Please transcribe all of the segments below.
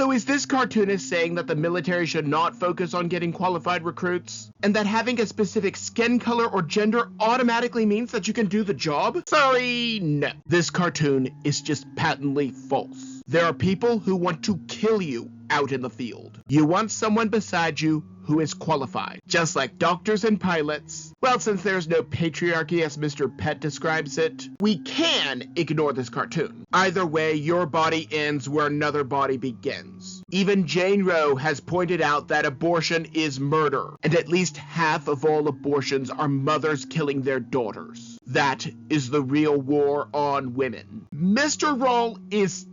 So is this cartoonist saying that the military should not focus on getting qualified recruits? And that having a specific skin color or gender automatically means that you can do the job? Sorry, no. This cartoon is just patently false. There are people who want to kill you out in the field. You want someone beside you who is qualified, just like doctors and pilots. Well, since there's no patriarchy as Mr. Pett describes it, we can ignore this cartoon. Either way, your body ends where another body begins. Even Jane Roe has pointed out that abortion is murder, and at least half of all abortions are mothers killing their daughters. That is the real war on women. Mr. Roll is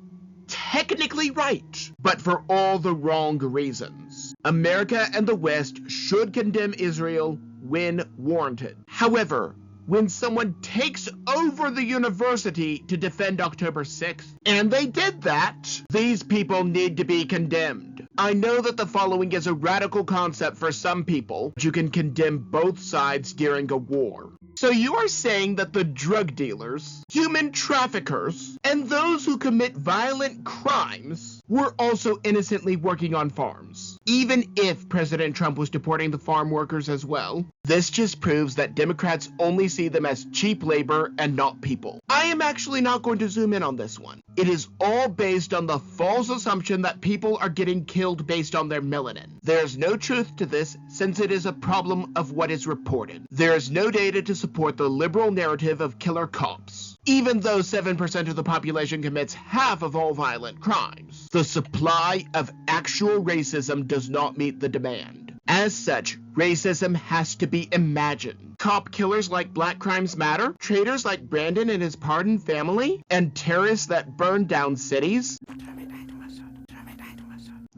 technically right, but for all the wrong reasons. America and the West should condemn Israel when warranted. However, when someone takes over the university to defend October 6th, and they did that, these people need to be condemned. I know that the following is a radical concept for some people, but you can condemn both sides during a war. So you are saying that the drug dealers, human traffickers, and those who commit violent crimes were also innocently working on farms, even if President Trump was deporting the farm workers as well? This just proves that Democrats only see them as cheap labor and not people. I am actually not going to zoom in on this one. It is all based on the false assumption that people are getting killed based on their melanin. There's no truth to this since it is a problem of what is reported. There is no data to support the liberal narrative of killer cops. Even though 7% of the population commits half of all violent crimes, the supply of actual racism does not meet the demand. As such, racism has to be imagined. Cop killers like Black Crimes Matter, traitors like Brandon and his pardoned family, and terrorists that burn down cities.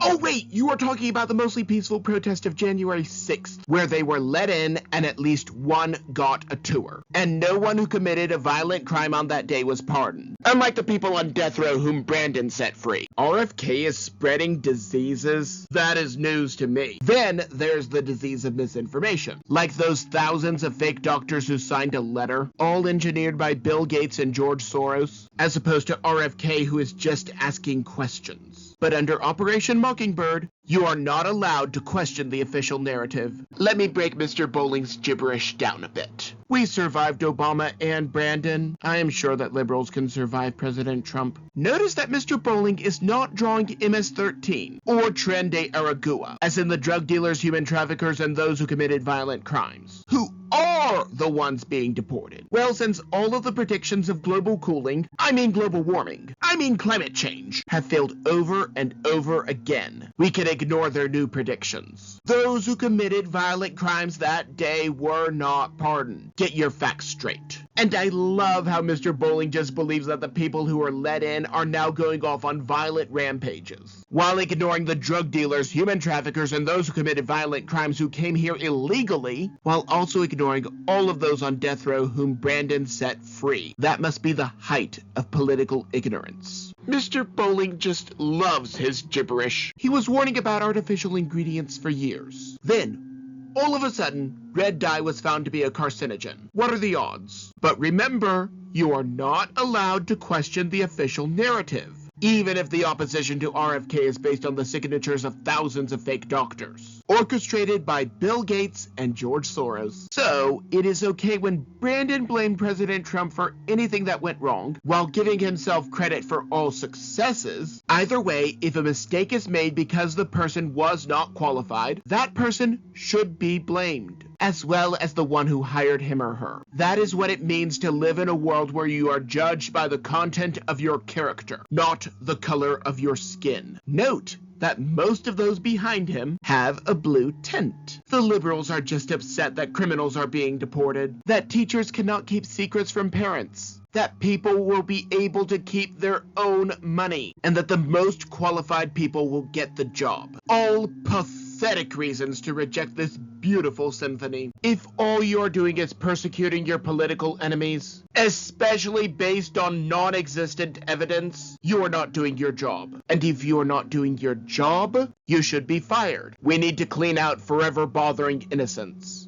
Oh wait, you are talking about the mostly peaceful protest of January 6th, where they were let in and at least one got a tour. And no one who committed a violent crime on that day was pardoned. Unlike the people on death row whom Brandon set free. RFK is spreading diseases? That is news to me. Then there's the disease of misinformation. Like those thousands of fake doctors who signed a letter, all engineered by Bill Gates and George Soros, as opposed to RFK who is just asking questions. But under Operation Mockingbird, you are not allowed to question the official narrative. Let me break Mr. Bowling's gibberish down a bit. We survived Obama and Brandon. I am sure that liberals can survive President Trump. Notice that Mr. Bowling is not drawing MS-13 or Tren de Aragua, as in the drug dealers, human traffickers, and those who committed violent crimes, who are the ones being deported. Well, since all of the predictions of global cooling, global warming, climate change, have failed over and over again, we can ignore their new predictions. Those who committed violent crimes that day were not pardoned. Get your facts straight. And I love how Mr. Bowling just believes that the people who are let in are now going off on violent rampages, while ignoring the drug dealers, human traffickers, and those who committed violent crimes who came here illegally, while also ignoring all of those on death row whom Brandon set free. That must be the height of political ignorance. Mr. Bowling just loves his gibberish. He was warning about artificial ingredients for years. Then, all of a sudden, red dye was found to be a carcinogen. What are the odds? But remember, you are not allowed to question the official narrative, even if the opposition to RFK is based on the signatures of thousands of fake doctors, orchestrated by Bill Gates and George Soros. So, it is okay when Brandon blamed President Trump for anything that went wrong, while giving himself credit for all successes. Either way, if a mistake is made because the person was not qualified, that person should be blamed, as well as the one who hired him or her. That is what it means to live in a world where you are judged by the content of your character, not the color of your skin. Note that most of those behind him have a blue tint. The liberals are just upset that criminals are being deported, that teachers cannot keep secrets from parents, that people will be able to keep their own money, and that the most qualified people will get the job. All pathetic reasons to reject this beautiful symphony. If all you're doing is persecuting your political enemies, especially based on non-existent evidence, you are not doing your job. And if you are not doing your job, you should be fired. We need to clean out forever bothering innocents.